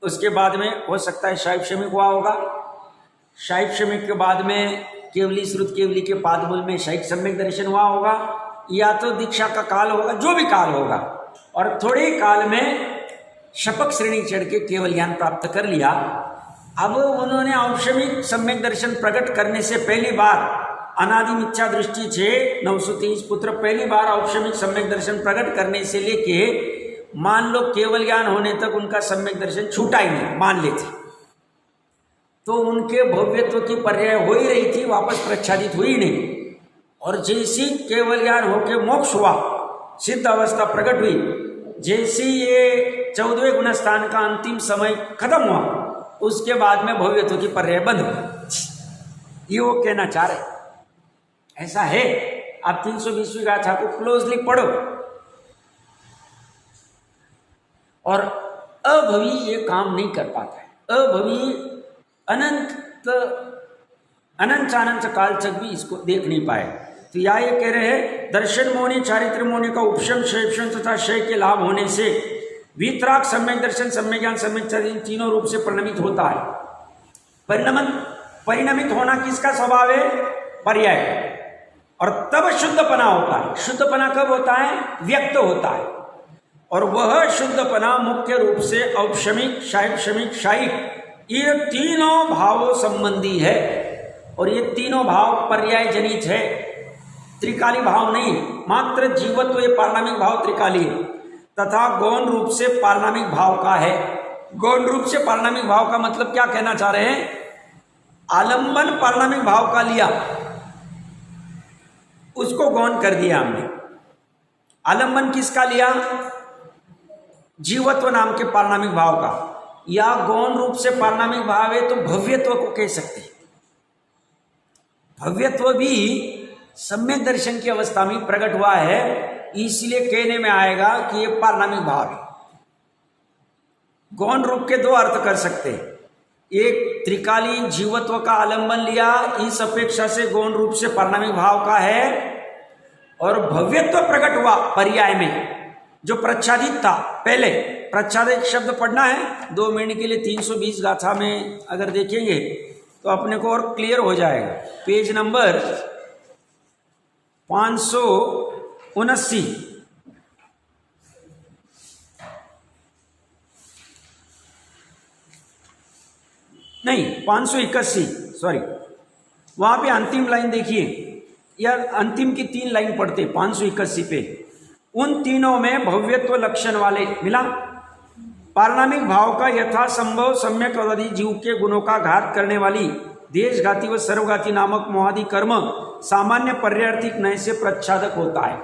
उसके बाद में हो सकता है शैवशमिक हुआ होगा, शैवशमिक के बाद में केवली श्रुत केवली के पादमूल में शैक सम्यक दर्शन हुआ होगा, या तो दीक्षा का काल होगा, जो भी काल होगा, और थोड़े काल में शपक श्रेणी चढ़ के केवल ज्ञान प्राप्त कर लिया। अब उन्होंने औपशमिक सम्यक दर्शन प्रकट करने से पहली बार अनादि मिथ्या दृष्टि से 923 पुत्र पहली बार औपशमिक सम्यक दर्शन प्रकट करने से लेके मान लो केवल ज्ञान होने तक उनका सम्यक दर्शन छूटा ही नहीं, मान लेते, तो उनके भव्यत्व की पर्याय हो ही रही थी, वापस प्रच्छादित हुई नहीं। और जैसी केवल ज्ञान होके मोक्ष हुआ, सिद्ध अवस्था प्रकट हुई, जैसी ये 14वें गुणस्थान का अंतिम समय खत्म हुआ, उसके बाद में भव्यत्व की पर्याय बंद हुई। ये वो कहना चाह रहे, ऐसा है। आप 320वीं गाथा को क्लोजली पढ़ो, और अभवी ये काम नहीं कर पाता है। अभवी अनंत काल तक भी इसको देख नहीं पाए। तो या ये कह रहे हैं, दर्शन मोहनी, चारित्र मोहनी का उपशम, शैवशम तथा शय के लाभ होने से वीतराग सम्यक दर्शन, सम्यक ज्ञान, सम्यक चारित्र तीनों रूप से परिणमित होता है। परिणमित होना किसका स्वभाव है? पर्याय। और तब शुद्धपना होता है। शुद्धपना कब होता है? व्यक्त होता है। और वह शुद्धपना मुख्य रूप से औपशमिक, शैवशमिक, शायिक, ये तीनों भावों संबंधी है। और ये तीनों भाव पर्याय जनित है, त्रिकाली भाव नहीं। मात्र जीवत्व ये पारणामिक भाव त्रिकाली है, तथा गौण रूप से पारणामिक भाव का है। गौण रूप से पारणामिक भाव का मतलब क्या कहना चाह रहे हैं? आलंबन पारणामिक भाव का लिया, उसको गौण कर दिया हमने। आलंबन किसका लिया? जीवत्व नाम के पारणामिक भाव का। या गौण रूप से पारणामिक भाव है तो भव्यत्व को कह सकते हैं। भव्यत्व भी सम्यक दर्शन की अवस्था में प्रकट हुआ है, इसलिए कहने में आएगा कि ये पारणामिक भाव है। गौण रूप के दो अर्थ कर सकते हैं, एक त्रिकालीन जीवत्व का आलंबन लिया, इस अपेक्षा से गौण रूप से पारिणामिक भाव का है, और भव्यत्व प्रकट हुआ पर्याय में, जो प्रच्छादित था। पहले प्रच्छादित शब्द पढ़ना है 2 मिनट के लिए, 320 गाथा में अगर देखेंगे तो अपने को और क्लियर हो जाएगा। पेज नंबर 579, नहीं 581, सॉरी, वहां पे अंतिम लाइन देखिए, या अंतिम की 3 लाइन पढ़ते 581 पे। उन तीनों में भव्यत्व लक्षण वाले मिला। पारिणामिक भाव का यथासंभव सम्यक अवधि जीव के गुणों का घात करने वाली देशघाती व सर्वघाती नामक मोहादि कर्म सामान्य पर्यार्थिक नय से प्रच्छादक होता है।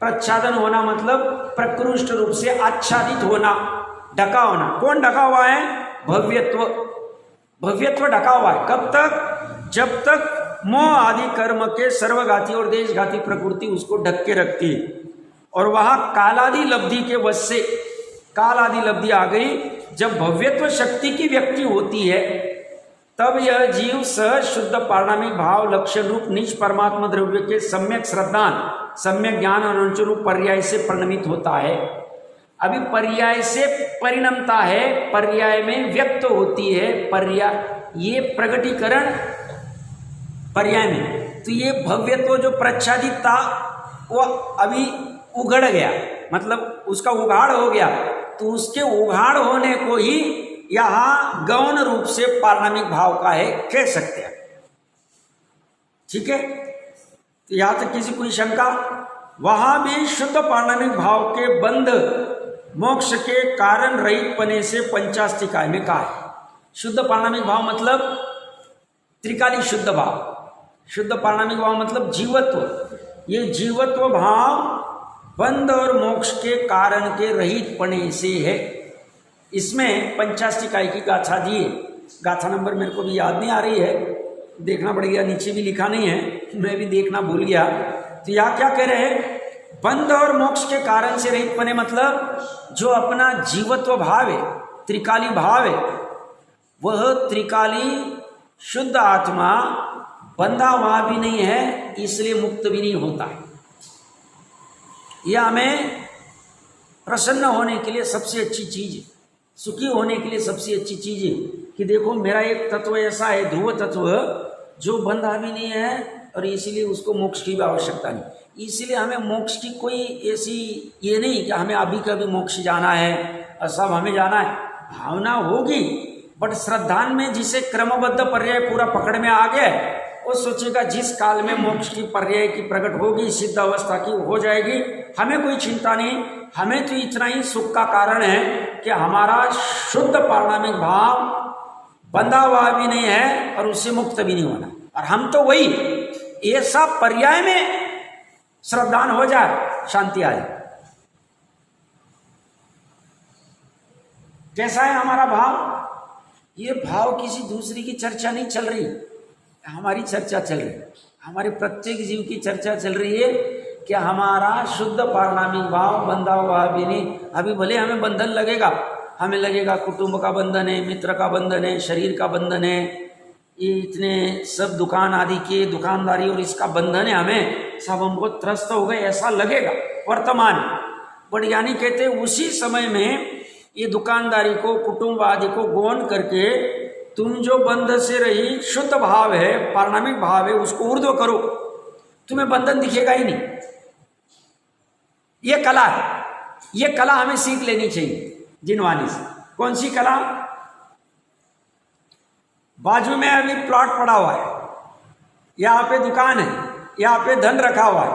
प्रच्छादन होना मतलब प्रकृष्ट रूप से आच्छादित होना, ढका होना। कौन ढका हुआ है? भव्यत्व। भव्यत्व ढका हुआ है कब तक? जब तक मोह आदि कर्म के सर्वघाती और देशघाती प्रकृति उसको ढक के रखती है, और वहां कालादि लब्धि के वश से काल आदि लब्धि आ गई। जब भव्यत्व शक्ति की व्यक्ति होती है, तब यह जीव सहज शुद्ध पारिणामिक भाव लक्षण रूप निज परमात्मा द्रव्य के सम्यक श्रद्धान, सम्यक ज्ञान और अनुरूप पर्याय से परिणमित होता है। अभी पर्याय से परिणमता है, पर्याय में व्यक्त होती है, पर्याय ये प्रगटीकरण पर्याय में। तो ये भव्यत्व जो प्रच्छादित था वो अभी उघड़ गया, मतलब उसका उघाड़ हो गया। तो उसके उघाड़ होने को ही यहां गौण रूप से पारिणामिक भाव का है कह सकते हैं। ठीक है, तो यहां तक किसी कोई शंका? वहां भी शुद्ध पारिणामिक भाव के बंध मोक्ष के कारण रहित पने से पंचास्तिकाय में कहा है। शुद्ध पारिणामिक भाव मतलब त्रिकाली शुद्ध भाव। शुद्ध पारिणामिक भाव मतलब जीवत्व। ये जीवत्व भाव बंध और मोक्ष के कारण के रहित पने से है। इसमें पंचास्तिकाय की गाथा दिए, गाथा नंबर मेरे को भी याद नहीं आ रही है, देखना पड़ेगा, नीचे भी लिखा नहीं है, मैं भी देखना भूल गया। तो यहाँ क्या कह रहे हैं? बंध और मोक्ष के कारण से रहित पने मतलब जो अपना जीवत्व भाव है, त्रिकाली भाव है, वह त्रिकाली शुद्ध आत्मा बंधा हुआ भी नहीं है, इसलिए मुक्त भी नहीं होता है। यह हमें प्रसन्न होने के लिए सबसे अच्छी चीज है, सुखी होने के लिए सबसे अच्छी चीज है कि देखो मेरा एक तत्व ऐसा है, ध्रुव तत्व, जो बंधा भी नहीं है और इसीलिए उसको मोक्ष की भी आवश्यकता नहीं। इसीलिए हमें मोक्ष की कोई ऐसी ये नहीं कि हमें अभी कभी मोक्ष जाना है और सब हमें जाना है। भावना होगी, बट श्रद्धान में जिसे क्रमबद्ध पर्याय पूरा पकड़ में आ गया, वो सोचेगा जिस काल में मोक्ष की पर्याय की प्रकट होगी, सिद्ध अवस्था की हो जाएगी, हमें कोई चिंता नहीं। हमें तो इतना ही सुख का कारण है कि हमारा शुद्ध पारिणामिक भाव बंधा हुआ भी नहीं है और उससे मुक्त भी नहीं होना। और हम तो वही ऐसा पर्याय में श्रद्धान हो जाए, शांति आ जाए। कैसा है हमारा भाव? ये भाव किसी दूसरी की चर्चा नहीं चल रही, हमारी चर्चा चल रही है। हमारे प्रत्येक जीव की चर्चा चल रही है कि हमारा शुद्ध पारिणामिक भाव बंधा हुआ भी नहीं। अभी भले हमें बंधन लगेगा, हमें लगेगा कुटुंब का बंधन है, मित्र का बंधन है, शरीर का बंधन है, ये इतने सब दुकान आदि के दुकानदारी और इसका बंधन है, हमें सब हमको त्रस्त हो गए, ऐसा लगेगा वर्तमान। बट यानी कहते उसी समय में ये दुकानदारी को, कुटुंब आदि को गौण करके तुम जो बंध से रही शुद्ध भाव है, पारिणामिक भाव है, उसको ऊर्ध्व करो, तुम्हें बंधन दिखेगा ही नहीं। ये कला है, ये कला हमें सीख लेनी चाहिए जिनवानी से। कौन सी कला? बाजू में अभी प्लॉट पड़ा हुआ है, यहाँ पे दुकान है, यहाँ पे धन रखा हुआ है,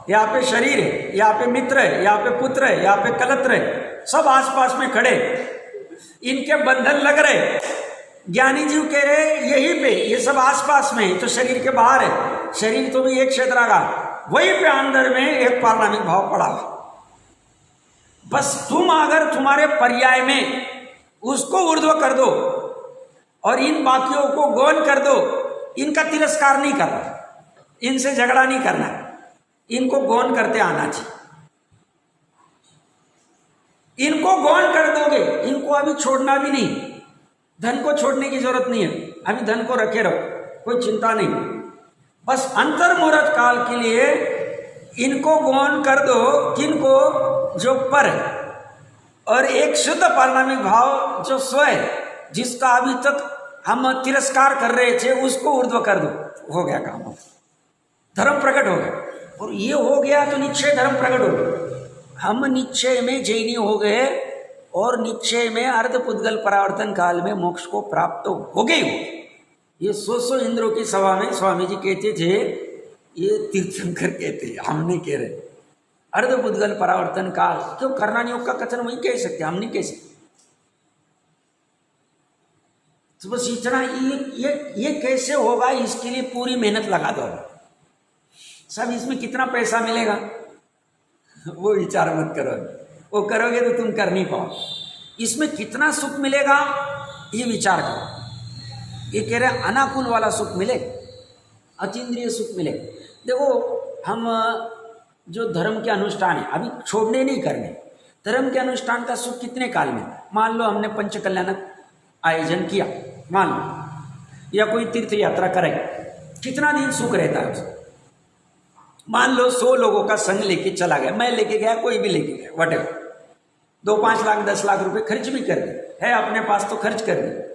यहाँ पे शरीर है, यहाँ पे मित्र है, यहाँ पे पुत्र है, यहाँ पे कलत्र है, सब आसपास में खड़े, इनके बंधन लग रहे। ज्ञानी जीव कह रहे यहीं पे, ये सब आसपास में है, तो शरीर के बाहर है, शरीर तो भी एक क्षेत्रागार, वहीं पे अंदर में एक पारिणामिक भाव पड़ा हुआ। बस तुम अगर तुम्हारे पर्याय में उसको ऊर्ध्व कर दो और इन बाकियों को गौण कर दो, इनका तिरस्कार नहीं करना, इनसे झगड़ा नहीं करना, इनको गौण करते आना चाहिए। इनको गौण कर दोगे, इनको अभी छोड़ना भी नहीं, धन को छोड़ने की जरूरत नहीं है, अभी धन को रखे रहो, कोई चिंता नहीं। बस अंतर्मुहूर्त काल के लिए इनको गौण कर दो, किनको, जो पर है, और एक शुद्ध पारिणामिक भाव जो स्व है, जिसका अभी तक हम तिरस्कार कर रहे थे, उसको ऊर्ध्व कर दो, हो गया काम, धर्म प्रकट हो गया। और ये हो गया तो निश्चय धर्म प्रकट हो गया। हम निश्चय में जैनी हो गए और निश्चय में अर्धपुद्गल परावर्तन काल में मोक्ष को प्राप्त हो गए हो। ये 100 इंद्रों की सभा में स्वामी जी कहते थे, ये तीर्थंकर कहते, हम नहीं कह रहे। अर्धपुद्गल परावर्तन काल क्यों, कर्णान योग का कथन वही कह सकते, हम नहीं कह सकते। तो बस इतना, ये कैसे होगा, इसके लिए पूरी मेहनत लगा दो। सब इसमें कितना पैसा मिलेगा वो विचार मत करो, वो करोगे तो तुम कर नहीं पाओ। इसमें कितना सुख मिलेगा ये विचार करो। ये कह रहे अनाकुल वाला सुख मिले, अतीन्द्रिय सुख मिले। देखो, हम जो धर्म के अनुष्ठान है अभी छोड़ने नहीं करने, धर्म के अनुष्ठान का सुख कितने काल में, मान लो हमने पंच कल्याणक आयोजन किया, मान लो, या कोई तीर्थ यात्रा करे, कितना दिन सुख रहता है उसको। मान लो 100 लोगों का संग लेके चला गया, मैं लेके गया, कोई भी लेके गया, वटेवर, 2-5 लाख 10 लाख रुपए खर्च भी कर दिए, है अपने पास तो खर्च कर दिए।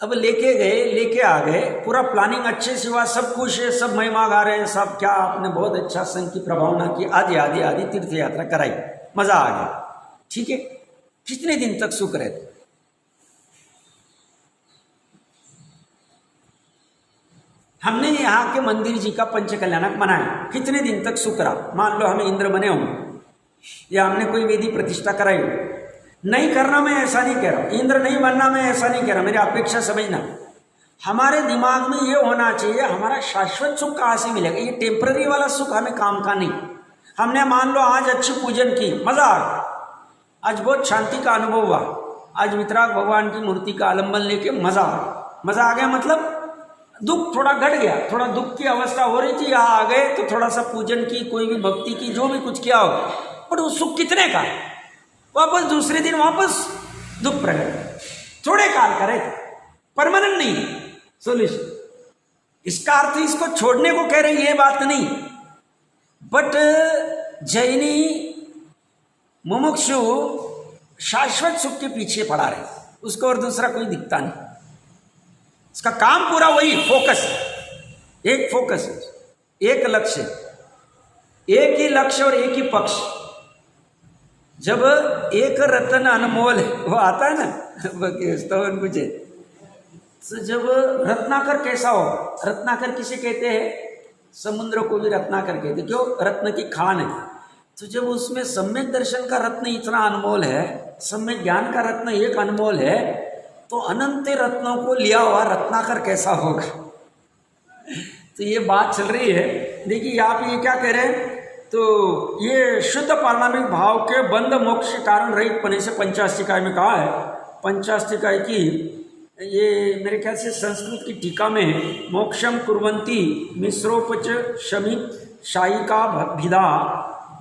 अब लेके गए, लेके आ गए, पूरा प्लानिंग अच्छे से हुआ, सब खुश है, सब महिमा गा रहे हैं, सब क्या आपने बहुत अच्छा संघ की प्रभावना की, आदि तीर्थ यात्रा कराई, मजा आ गया, ठीक है। कितने दिन तक सुख रहते? हमने यहाँ के मंदिर जी का पंच कल्याणक मनाया, कितने दिन तक सुख रहा। मान लो हमें इंद्र बने होंगे या हमने कोई वेदी प्रतिष्ठा कराई हो, नहीं करना मैं ऐसा नहीं कह रहा, इंद्र नहीं बनना मैं ऐसा नहीं कह रहा, मेरी अपेक्षा समझना। हमारे दिमाग में ये होना चाहिए हमारा शाश्वत सुख कहाँ से मिलेगा, ये टेम्पररी वाला सुख हमें काम का नहीं। हमने मान लो आज अच्छी पूजन की, मजा आ गया, आज बहुत शांति का अनुभव हुआ, आज वितराग भगवान की मूर्ति का आलम्बन लेके मजा आ गया, मतलब दुख थोड़ा घट गया, थोड़ा दुख की अवस्था हो रही थी, यहाँ आ गए तो थोड़ा सा पूजन की, कोई भी भक्ति की, जो भी कुछ किया हो, बट वो सुख कितने का, वापस दूसरे दिन वापस दुख प्रकट, थोड़े काल करे, परमानेंट नहीं सोल्यूशन। इसका अर्थ इसको छोड़ने को कह रहे, ये बात नहीं, बट जैनी मुमुक्षु शाश्वत सुख के पीछे पड़ा रहे, उसको और दूसरा कोई दिखता नहीं। इसका काम पूरा वही फोकस, एक फोकस, एक लक्ष्य, एक ही लक्ष्य और एक ही पक्ष। जब एक रत्न अनमोल है, वो आता है ना स्तवन कुछ है, तो जब रत्नाकर कैसा हो, रत्नाकर किसे कहते हैं, समुद्र को भी रत्नाकर कहते हैं, क्यों, रत्न की खान है। तो जब उसमें सम्यक दर्शन का रत्न इतना अनमोल है, सम्यक ज्ञान का रत्न एक अनमोल है, तो अनंत रत्नों को लिया हुआ रत्नाकर कैसा होगा। तो ये बात चल रही है। देखिए यहाँ पे ये क्या कह रहे हैं, तो ये शुद्ध पारिणामिक भाव के बंध मोक्ष के कारण रहित पने से पंचास्तिकाय में कहा है। पंचास्तिकाय की ये मेरे ख्याल से संस्कृत की टीका में मोक्षम कुर्वन्ति मिश्रोपच शमित शायिका भिदा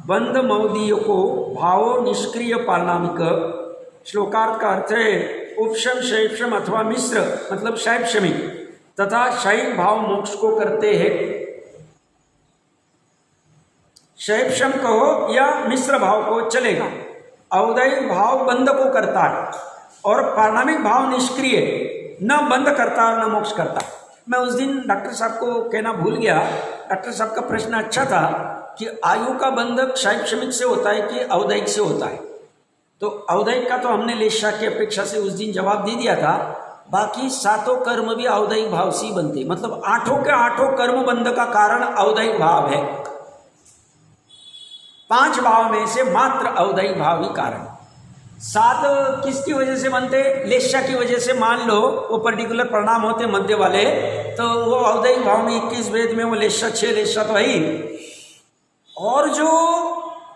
बंध मौदीय को भावो निष्क्रिय पारिणामिक। श्लोकार्थ का अर्थ है उपशम शैक्षम अथवा मिश्र मतलब शैक्षमिक तथा शैव भाव मोक्ष को करते हैं। शैक्षम कहो या मिश्र भाव को चलेगा। औदैहिक भाव बंध को करता है और पारिणामिक भाव निष्क्रिय, न बंध करता न मोक्ष करता। मैं उस दिन डॉक्टर साहब को कहना भूल गया, डॉक्टर साहब का प्रश्न अच्छा था कि आयु का बंधक शैक्षमिक से होता है कि औदैहिक से होता है। तो औदैहिक का तो हमने लेशा की अपेक्षा से उस दिन जवाब दे दिया था। बाकी 7 कर्म भी औदैहिक भाव से ही बनते, मतलब 8 के 8 कर्म बंध का कारण औदैहिक भाव है। 5 भाव में से मात्र औदैहिक भाव ही कारण। 7 किसकी वजह से बनते, लेशा की वजह से। मान लो वो पर्टिकुलर परिणाम होते मध्य वाले, तो वो औदैहिक भाव में 21 वेद में वो लेशा 6 लेशा तो है ही। और जो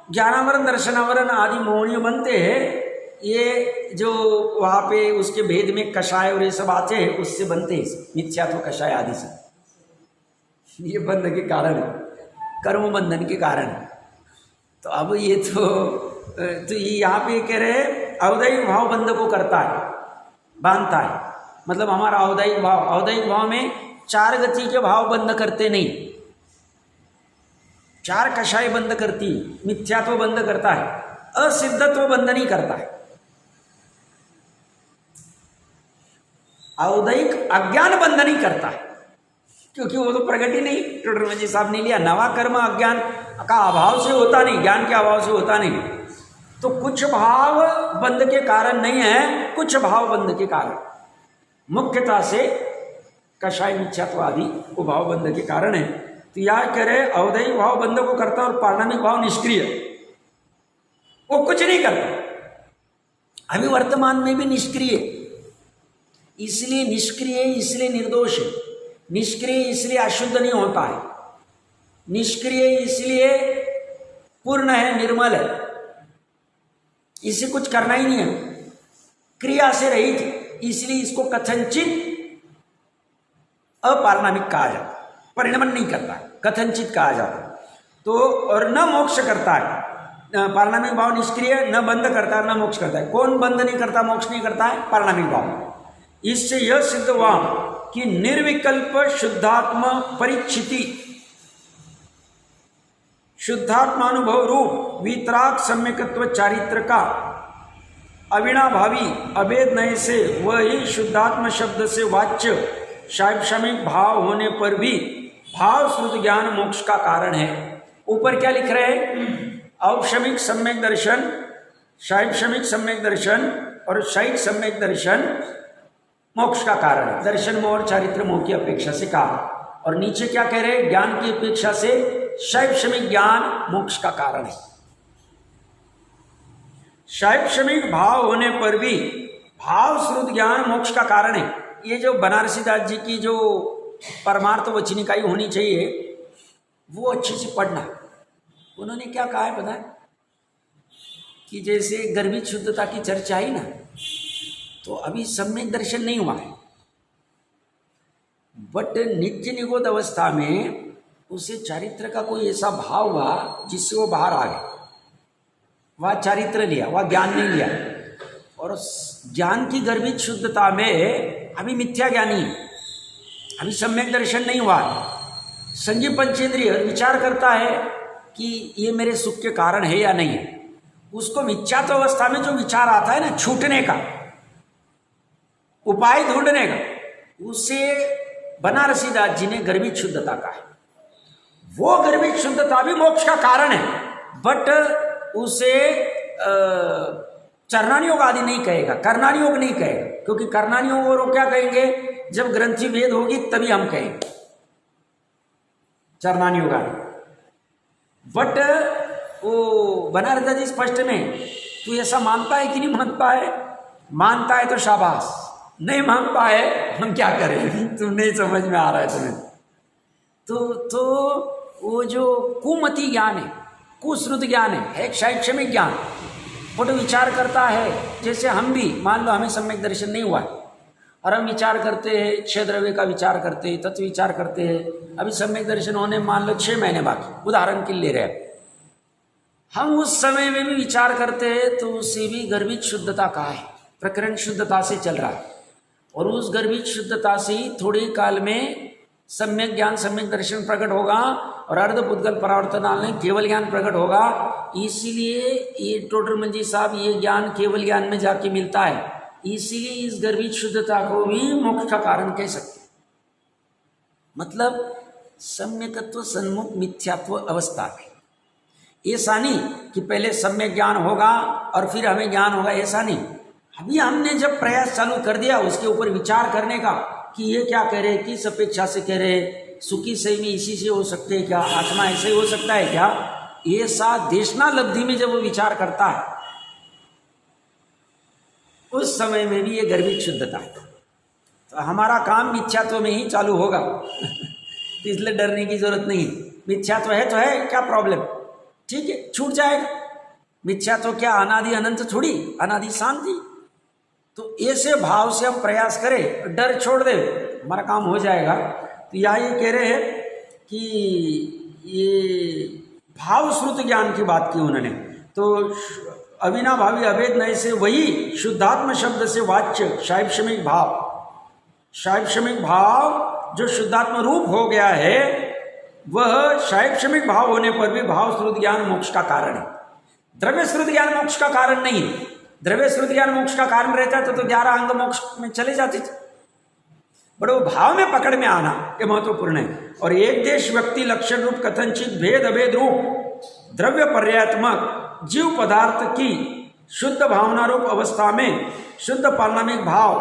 ज्ञानावरण दर्शनावरण आदि मोहनीय बनते हैं, ये जो वहाँ पे उसके भेद में कषाय और ये सब आते हैं, उससे बनते हैं मिथ्यात्व कषाय आदि से। ये बंध के कारण है, कर्म बंधन के कारण। तो अब ये तो ये यहाँ पे कह रहे हैं औदैहिक भाव बंध को करता है बांधता है। मतलब हमारा औदैहिक भाव में 4 गति के भाव बंद करते नहीं, 4 कषाय बंद करती, मिथ्यात्व बंद करता है, असिद्धत्व बंद नहीं करता है। औदैहिक अज्ञान बंद नहीं करता है, क्योंकि वो तो प्रगट ही नहीं, टोडरमल साहब ने लिया। नवा कर्म अज्ञान का अभाव से होता नहीं, ज्ञान के अभाव से होता नहीं। तो कुछ भाव बंद के कारण नहीं है, कुछ भाव बंद के कारण, मुख्यता से कषाय मिथ्यात्व आदि वो भाव बंद के कारण है। तो यह कह रहे औदैहिक भाव बंद को करता और पारणामिक भाव निष्क्रिय, वो कुछ नहीं करता। अभी वर्तमान में भी निष्क्रिय, इसलिए निष्क्रिय, इसलिए निर्दोष है। निष्क्रिय इसलिए अशुद्ध नहीं होता है, निष्क्रिय इसलिए पूर्ण है, निर्मल है, इसे कुछ करना ही नहीं है, क्रिया से रहित, इसलिए इसको कथनचित अपारणामिक कहा जाता है, परिणमन नहीं करता है, कथनचित कहा जाता है। तो और न मोक्ष करता है, पारणामिक भाव निष्क्रिय, न बंद करता है न मोक्ष करता है। कौन बंद नहीं करता, मोक्ष नहीं करता है? पारणामिक भाव। इससे यह सिद्ध हुआ कि निर्विकल्प शुद्धात्मा परिचिति, शुद्धात्मानुभव रूप वीतराग सम्यकत्व चारित्र का अविनाभावी अभेद नय से वही शुद्धात्म शब्द से वाच्य शैक्षणिक भाव होने पर भी भाव श्रुत ज्ञान मोक्ष का कारण है। ऊपर क्या लिख रहे हैं? औपशमिक सम्यक दर्शन, शैक्षणिक सम्यक दर्शन और शैक सम्यक दर्शन मोक्ष का कारण है, दर्शन मोह और चारित्र मोह की अपेक्षा से कहा। और नीचे क्या कह रहे हैं? ज्ञान की अपेक्षा से शैक्षणिक ज्ञान मोक्ष का कारण है। शैक्षणिक भाव होने पर भी भाव श्रुत ज्ञान मोक्ष का कारण है। ये जो बनारसी दास जी की जो परमार्थ वचनिकाई होनी चाहिए वो अच्छे से पढ़ना। उन्होंने क्या कहा है पता है? कि जैसे गर्भित शुद्धता की चर्चा आई ना, तो अभी सम्यक दर्शन नहीं हुआ है, बट नित्य निगोद अवस्था में उसे चारित्र का कोई ऐसा भाव हुआ जिससे वो बाहर आ गया। वह चारित्र लिया, वह ज्ञान नहीं लिया। और ज्ञान की गर्भित शुद्धता में अभी मिथ्या ज्ञानी है, अभी सम्यक दर्शन नहीं हुआ है। संजीव पंचेंद्रिय विचार करता है कि ये मेरे सुख के कारण है या नहीं है। उसको मिथ्यात्व अवस्था में जो विचार आता है ना, छूटने का, उपाय ढूंढने का, उसे बनारसी दास जी ने गर्भित शुद्धता कहा है। वो गर्भित शुद्धता भी मोक्ष का कारण है, बट उसे चरणानी योग आदि नहीं कहेगा, करणानी योग नहीं कहेगा, क्योंकि करणानी योग और क्या कहेंगे? जब ग्रंथि भेद होगी तभी हम कहेंगे चरणानी योग आदि। बट वो बनारस दास जी स्पष्ट में, तू ऐसा मानता है कि नहीं मानता है? मानता है तो शाबाश, नहीं मानता है हम क्या करें? तुम नहीं समझ में आ रहा है तुम्हें। तो वो जो कुमति ज्ञान है, कुश्रुत ज्ञान है, एक शैक्षणिक ज्ञान, वो तो विचार करता है। जैसे हम भी मान लो हमें सम्यक दर्शन नहीं हुआ और हम विचार करते हैं, क्षय द्रव्य का विचार करते हैं, तत्व विचार करते हैं। अभी सम्यक दर्शन होने मान लो 6 महीने बाकी, उदाहरण के लिए ले रहे हैं। हम उस समय में भी विचार करते हैं तो उसे भी गर्भित शुद्धता का है, प्रकरण शुद्धता से चल रहा है। और उस गर्भित शुद्धता से ही थोड़े काल में सम्यक ज्ञान सम्यक दर्शन प्रकट होगा और अर्ध पुद्गल परावर्तनाल में केवल ज्ञान प्रकट होगा। इसीलिए ये टोडरमल जी साहब ये ज्ञान केवल ज्ञान में जाके मिलता है, इसीलिए इस गर्भित शुद्धता को भी मोक्ष का कारण कह सकते हैं। मतलब सम्यकत्व सन्मुख मिथ्यात्व अवस्था में ऐसा नहीं कि पहले सम्यक ज्ञान होगा और फिर हमें ज्ञान होगा, ऐसा नहीं। अभी हमने जब प्रयास चालू कर दिया उसके ऊपर विचार करने का कि ये क्या कह रहे, किस अपेक्षा से कह रहे, सुखी सही में इसी से हो सकते हैं क्या, आत्मा ऐसे ही हो सकता है क्या, ये साथ देशना लब्धि में जब वो विचार करता है उस समय में भी ये गर्भित शुद्धता है। तो हमारा काम मिथ्यात्व में ही चालू होगा तो इसलिए डरने की जरूरत नहीं। मिथ्यात्व है तो है, क्या प्रॉब्लम, ठीक है, छूट जाएगा। मिथ्यात्व क्या अनादि अनंत थोड़ी, अनादि शांति। तो ऐसे भाव से हम प्रयास करें, डर छोड़ दे, हमारा काम हो जाएगा। तो यहाँ ये कह रहे हैं कि ये भाव श्रुत ज्ञान की बात की उन्होंने। तो अविनाभावी अभेद नय से वही शुद्धात्म शब्द से वाच्य शैक्षणिक भाव, शैक्षणिक भाव जो शुद्धात्म रूप हो गया है, वह शैक्षणिक भाव होने पर भी भाव श्रुत ज्ञान मोक्ष का कारण है। द्रव्य श्रुत ज्ञान मोक्ष का कारण नहीं है। द्रव्य श्रुत ज्ञान मोक्ष का कारण रहता तो 11 अंग मोक्ष में चले जाते थे। बड़े वो भाव में पकड़ में आना ये महत्वपूर्ण है। और एक देश व्यक्ति लक्षण रूप कथनचित भेद अभेद रूप द्रव्य पर्यात्मक जीव पदार्थ की शुद्ध भावना रूप अवस्था में शुद्ध पारमार्थिक भाव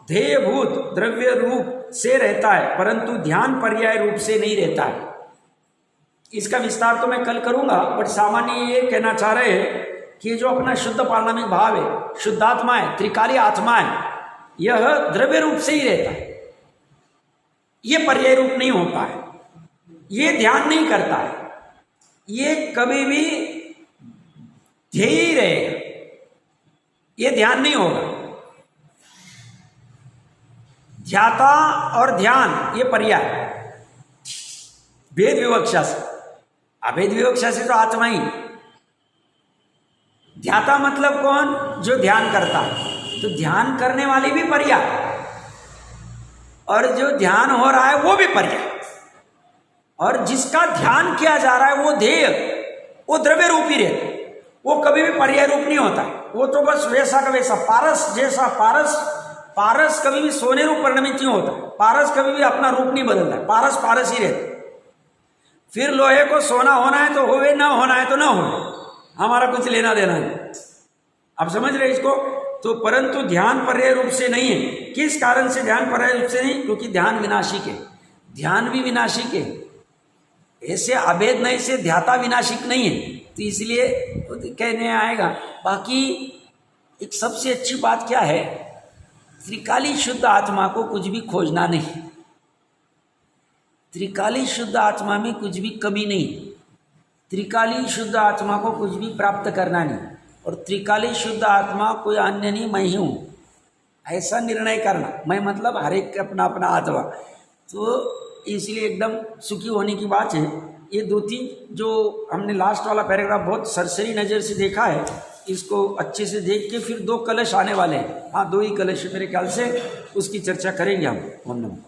ध्येयभूत द्रव्य रूप से रहता है, परंतु ध्यान पर्याय रूप से नहीं रहता है। इसका विस्तार तो मैं कल करूंगा, बट सामान्य ये कहना चाह रहे हैं कि जो अपना शुद्ध पारमार्थिक भाव है, शुद्धात्मा है, त्रिकाली आत्मा है, यह द्रव्य रूप से ही रहता है। ये पर्याय रूप नहीं होता है, ये ध्यान नहीं करता है, ये कभी भी ध्येय ही रहेगा, ये ध्यान नहीं होगा। ध्याता और ध्यान ये पर्याय, भेद विवक्षा से, अभेद विवक्षा से तो आत्मा ही। ध्याता मतलब कौन? जो ध्यान करता है। तो ध्यान करने वाली भी पर्याय, और जो ध्यान हो रहा है वो भी पर्याय, और जिसका ध्यान किया जा रहा है वो ध्येय, वो द्रव्य रूप ही रहता है, वो कभी भी पर्याय रूप नहीं होता है। वो तो बस वैसा का वैसा, पारस जैसा, पारस कभी भी सोने रूप परिणमित नहीं होता। पारस कभी भी अपना रूप नहीं बदलता, पारस पारस ही रहता। फिर लोहे को सोना होना है तो होवे, ना होना है तो ना हो, हमारा कुछ लेना देना है। आप समझ रहे इसको? तो परंतु ध्यान पर्याय रूप से नहीं है। किस कारण से ध्यान पर्याय रूप से नहीं? क्योंकि ध्यान विनाशिक है, ध्यान भी विनाशिक है। ऐसे अभेद नहीं से ध्याता विनाशिक नहीं है, तो इसलिए कहने आएगा। बाकी एक सबसे अच्छी बात क्या है, त्रिकाली शुद्ध आत्मा को कुछ भी खोजना नहीं, त्रिकाली शुद्ध आत्मा में कुछ भी कमी नहीं, त्रिकाली शुद्ध आत्मा को कुछ भी प्राप्त करना नहीं, और त्रिकाली शुद्ध आत्मा कोई अन्य नहीं, मैं ही हूँ, ऐसा निर्णय करना। मैं मतलब हर एक अपना अपना आत्मा। तो इसलिए एकदम सुखी होने की बात है। ये 2-3 जो हमने लास्ट वाला पैराग्राफ बहुत सरसरी नज़र से देखा है, इसको अच्छे से देख के फिर 2 कलश आने वाले हैं। हाँ, 2 ही कलश मेरे ख्याल से, उसकी चर्चा करेंगे हम।